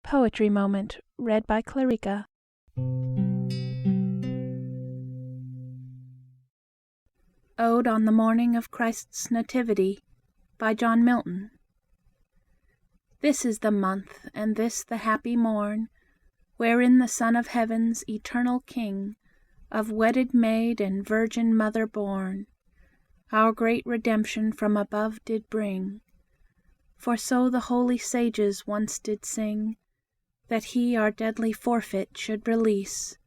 Poetry Moment, read by Clarica. Ode on the Morning of Christ's Nativity, by John Milton. This is the month, and this the happy morn, wherein the Son of Heaven's eternal King, of wedded maid and virgin mother born, our great redemption from above did bring. For so the holy sages once did sing, that he our deadly forfeit should release,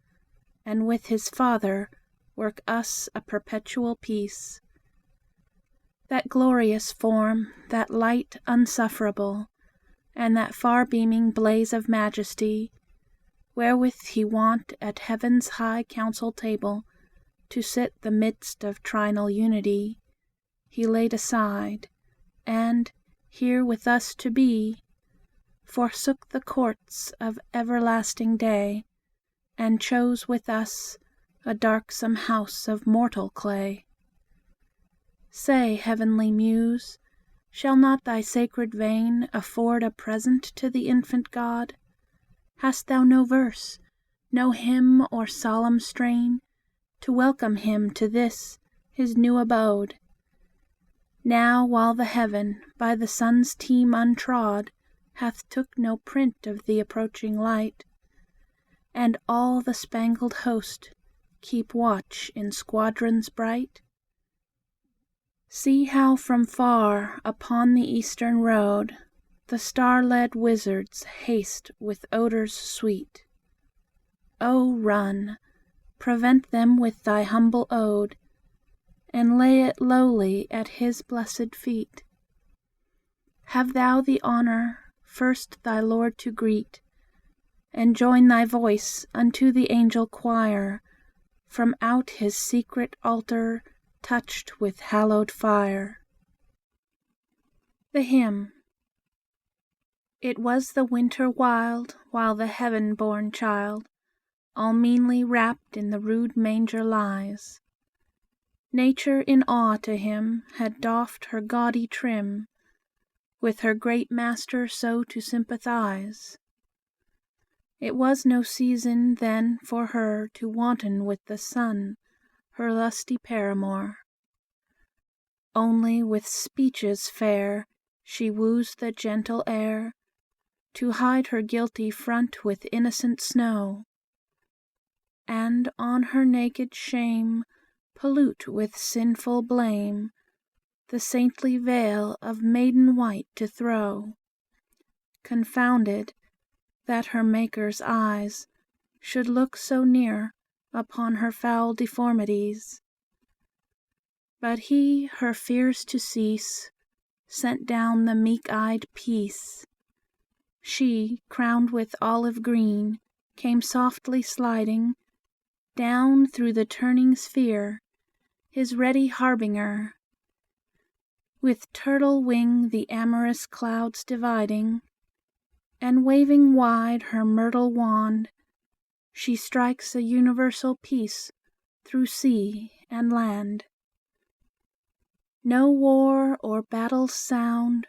and with his Father work us a perpetual peace. That glorious form, that light unsufferable, and that far-beaming blaze of majesty, wherewith he wont at heaven's high council table to sit the midst of trinal unity, he laid aside, and, here with us to be, forsook the courts of everlasting day, and chose with us a darksome house of mortal clay. Say, heavenly Muse, shall not thy sacred vein afford a present to the infant God? Hast thou no verse, no hymn or solemn strain, to welcome him to this his new abode? Now while the heaven, by the sun's team untrod, hath took no print of the approaching light, and all the spangled host keep watch in squadrons bright? See how from far upon the eastern road the star-led wizards haste with odors sweet. O run, prevent them with thy humble ode, and lay it lowly at his blessed feet. Have thou the honor first thy Lord to greet, and join thy voice unto the angel choir, from out his secret altar touched with hallowed fire. The Hymn. It was the winter wild, while the heaven-born child, all meanly wrapped in the rude manger lies. Nature in awe to him had doffed her gaudy trim, with her great Master so to sympathize. It was no season then for her to wanton with the sun, her lusty paramour. Only with speeches fair she woos the gentle air, to hide her guilty front with innocent snow, and on her naked shame pollute with sinful blame the saintly veil of maiden white to throw, confounded that her Maker's eyes should look so near upon her foul deformities. But he, her fears to cease, sent down the meek-eyed Peace. She, crowned with olive green, came softly sliding down through the turning sphere, his ready harbinger. With turtle wing the amorous clouds dividing, and waving wide her myrtle wand, she strikes a universal peace through sea and land. No war or battle's sound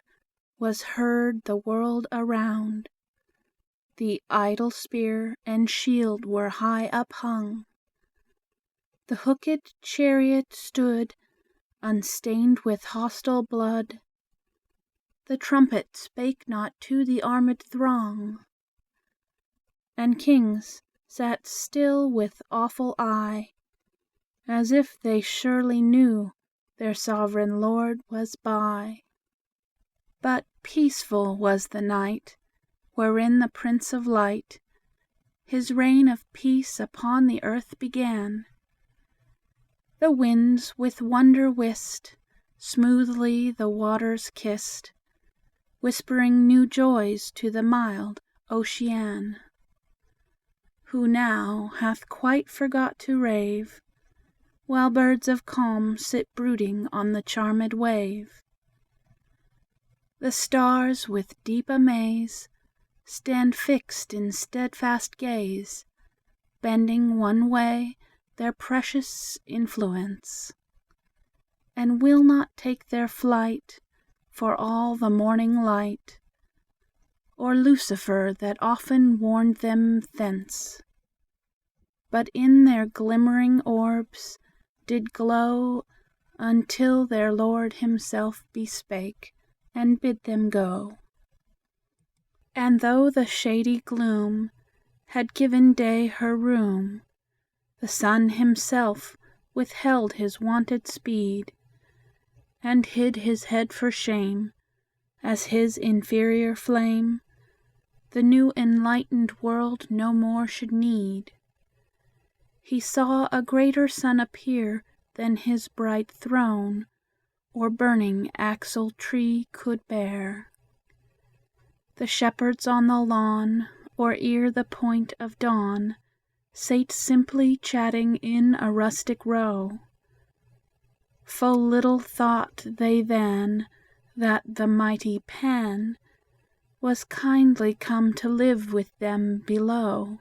was heard the world around. The idle spear and shield were high uphung. The hooked chariot stood unstained with hostile blood. The trumpet spake not to the armed throng, and kings sat still with awful eye, as if they surely knew their sovereign Lord was by. But peaceful was the night, wherein the Prince of Light his reign of peace upon the earth began. The winds with wonder wist, smoothly the waters kissed, whispering new joys to the mild Ocean, who now hath quite forgot to rave, while birds of calm sit brooding on the charmed wave. The stars with deep amaze stand fixed in steadfast gaze, bending one way their precious influence, and will not take their flight for all the morning light, or Lucifer that often warned them thence, but in their glimmering orbs did glow, until their Lord himself bespake, and bid them go. And though the shady gloom had given day her room, the sun himself withheld his wonted speed, and hid his head for shame, as his inferior flame the new enlightened world no more should need. He saw a greater sun appear than his bright throne, or burning axle tree could bear. The shepherds on the lawn, or ere the point of dawn, sate simply chatting in a rustic row. Full little thought they then that the mighty Pan was kindly come to live with them below.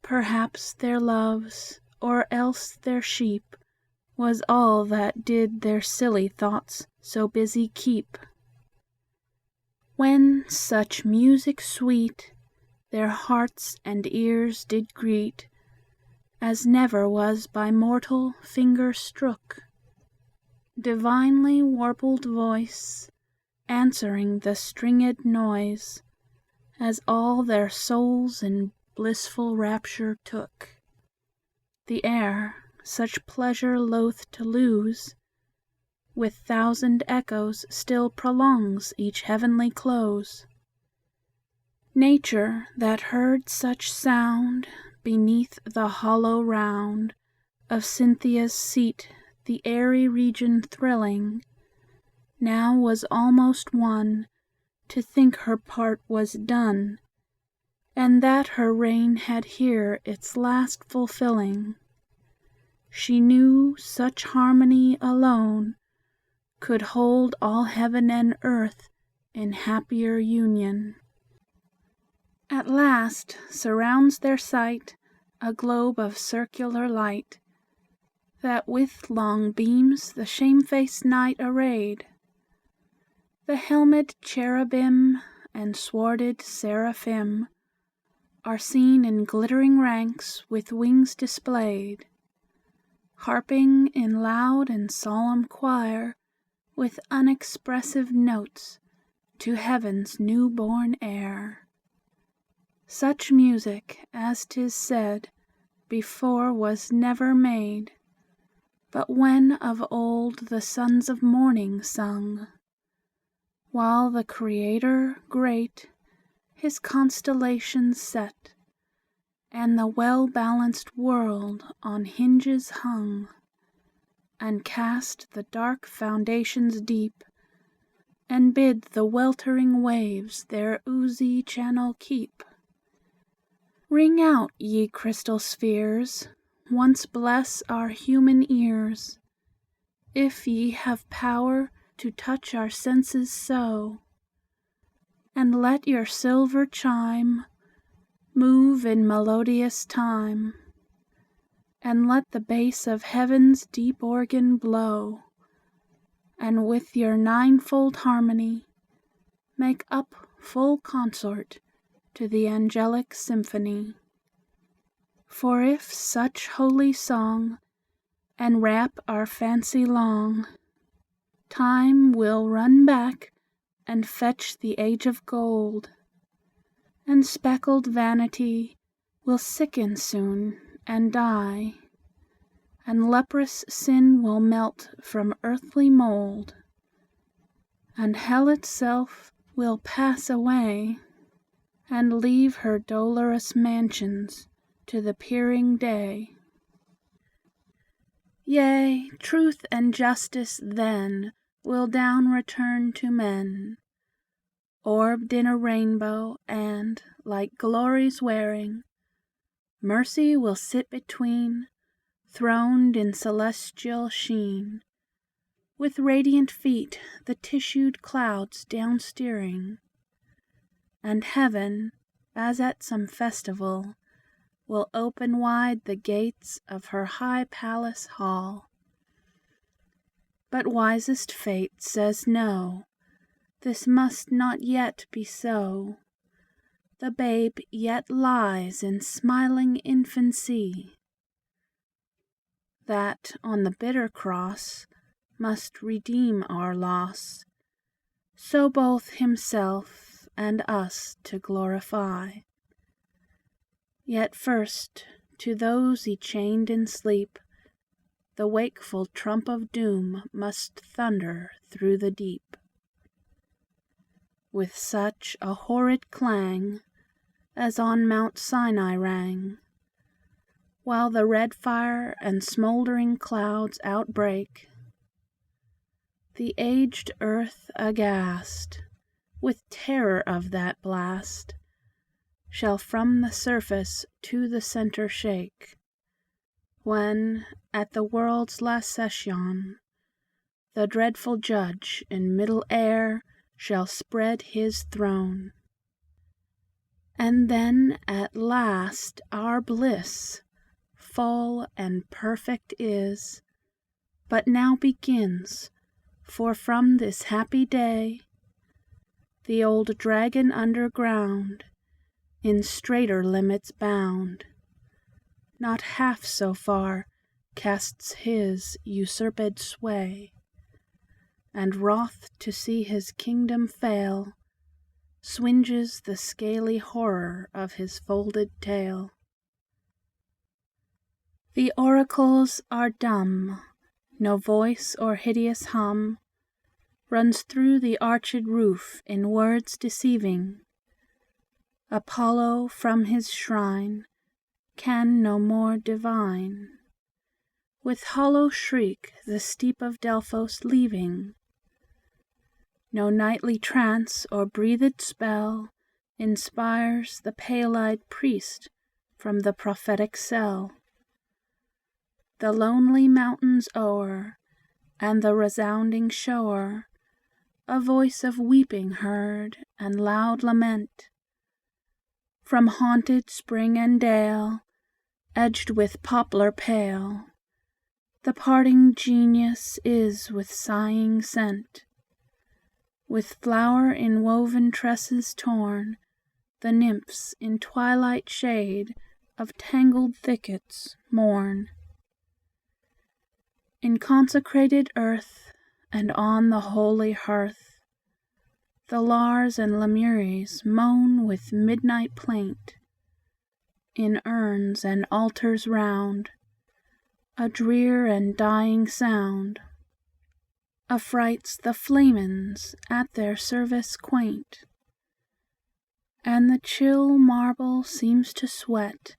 Perhaps their loves, or else their sheep, was all that did their silly thoughts so busy keep. When such music sweet their hearts and ears did greet, as never was by mortal finger strook, divinely warbled voice, answering the stringed noise, as all their souls in blissful rapture took. The air, such pleasure loath to lose, with thousand echoes still prolongs each heavenly close. Nature, that heard such sound beneath the hollow round of Cynthia's seat, the airy region thrilling, now was almost won to think her part was done, and that her reign had here its last fulfilling. She knew such harmony alone could hold all heaven and earth in happier union. At last surrounds their sight a globe of circular light, that with long beams the shamefaced night arrayed. The helmed cherubim and sworded seraphim are seen in glittering ranks with wings displayed, harping in loud and solemn choir with unexpressive notes to heaven's new-born air. Such music, as 'tis said, before was never made, but when of old the sons of morning sung, while the Creator great his constellations set, and the well-balanced world on hinges hung, and cast the dark foundations deep, and bid the weltering waves their oozy channel keep. Ring out, ye crystal spheres, once bless our human ears, if ye have power to touch our senses so, and let your silver chime move in melodious time, and let the bass of heaven's deep organ blow, and with your ninefold harmony make up full consort to the angelic symphony. For if such holy song enwrap our fancy long, time will run back and fetch the age of gold, and speckled vanity will sicken soon and die, and leprous sin will melt from earthly mold, and hell itself will pass away, and leave her dolorous mansions to the peering day. Yea, truth and justice then will down return to men, orbed in a rainbow, and, like glory's wearing, mercy will sit between, throned in celestial sheen, with radiant feet the tissued clouds down steering, and heaven, as at some festival, will open wide the gates of her high palace hall. But wisest fate says no, This must not yet be so. The babe yet lies in smiling infancy, that on the bitter cross must redeem our loss, so both himself and us to glorify. Yet first to those he chained in sleep, the wakeful trump of doom must thunder through the deep, with such a horrid clang as on Mount Sinai rang, while the red fire and smouldering clouds outbreak. The aged earth aghast with terror of that blast shall from the surface to the centre shake, when at the world's last session the dreadful Judge in middle air shall spread his throne. And then at last our bliss full and perfect is, but now begins, for from this happy day the old dragon underground, in straiter limits bound, not half so far casts his usurped sway, and wroth to see his kingdom fail, swinges the scaly horror of his folded tail. The oracles are dumb, no voice or hideous hum runs through the arched roof in words deceiving. Apollo from his shrine can no more divine, with hollow shriek the steep of Delphos leaving. No nightly trance or breathed spell inspires the pale-eyed priest from the prophetic cell. The lonely mountains o'er, and the resounding shore, a voice of weeping heard, and loud lament. From haunted spring and dale, edged with poplar pale, the parting genius is with sighing sent. With flower inwoven tresses torn, the nymphs in twilight shade of tangled thickets mourn. In consecrated earth, and on the holy hearth, the Lars and Lemures moan with midnight plaint. In urns and altars round, a drear and dying sound affrights the flamens at their service quaint, and the chill marble seems to sweat,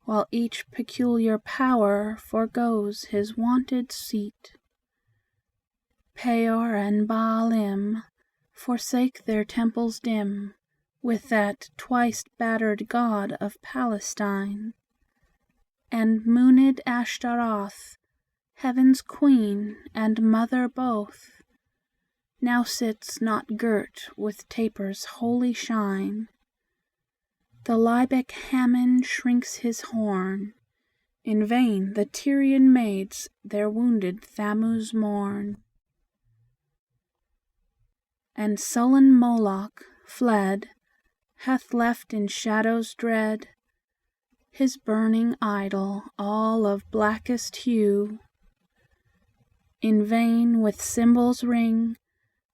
while each peculiar power forgoes his wonted seat. Peor and Baalim forsake their temples dim, with that twice battered god of Palestine, and mooned Ashtaroth, heaven's queen and mother both, now sits not girt with tapers' holy shine. The Lybic Hammon shrinks his horn, in vain the Tyrian maids their wounded Thammuz mourn. And sullen Moloch, fled, hath left in shadows dread his burning idol all of blackest hue. In vain with cymbals ring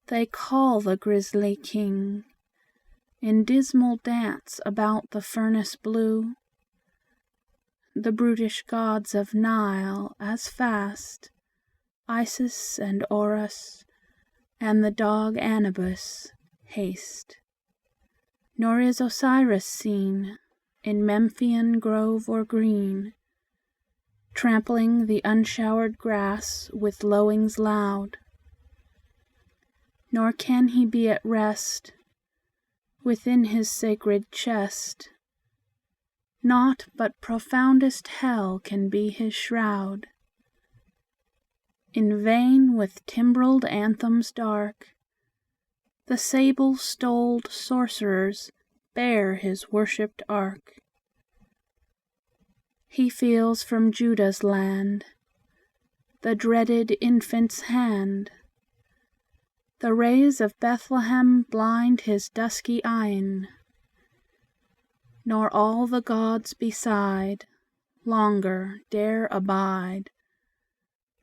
they call the grisly king, in dismal dance about the furnace blue. The brutish gods of Nile as fast, Isis and Horus, and the dog Anubis, haste. Nor is Osiris seen in Memphian grove or green, trampling the unshowered grass with lowings loud. Nor can he be at rest within his sacred chest. Naught but profoundest hell can be his shroud. In vain with timbrelled anthems dark, the sable-stoled sorcerers bear his worshipped ark. He feels from Judah's land the dreaded infant's hand, The rays of Bethlehem blind his dusky eyen, Nor all the gods beside Longer dare abide,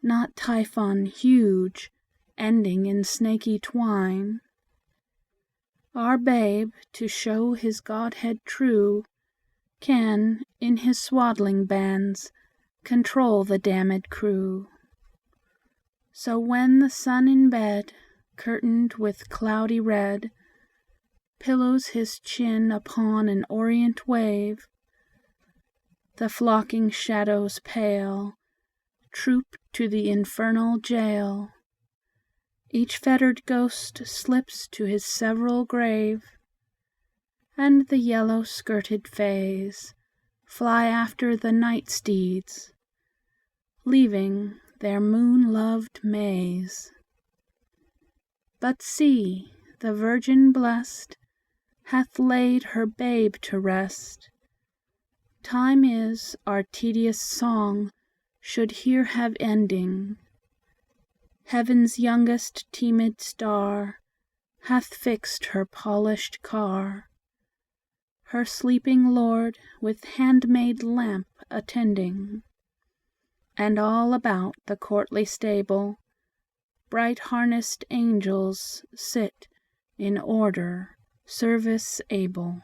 Not Typhon huge, ending in snaky twine. Our Babe, to show his Godhead true, Can, in his swaddling bands, control the damned crew. So when the sun in bed, curtained with cloudy red, Pillows his chin upon an orient wave, the flocking shadows pale troop to the infernal jail. Each fettered ghost slips to his several grave, and the yellow-skirted fays fly after the night steeds, leaving their moon-loved maze. But see, the Virgin blest hath laid her Babe to rest. Time is our tedious song should here have ending. Heaven's youngest timid star hath fixed her polished car, her sleeping Lord with handmaid lamp attending. And all about the courtly stable bright harnessed angels sit in order, service able.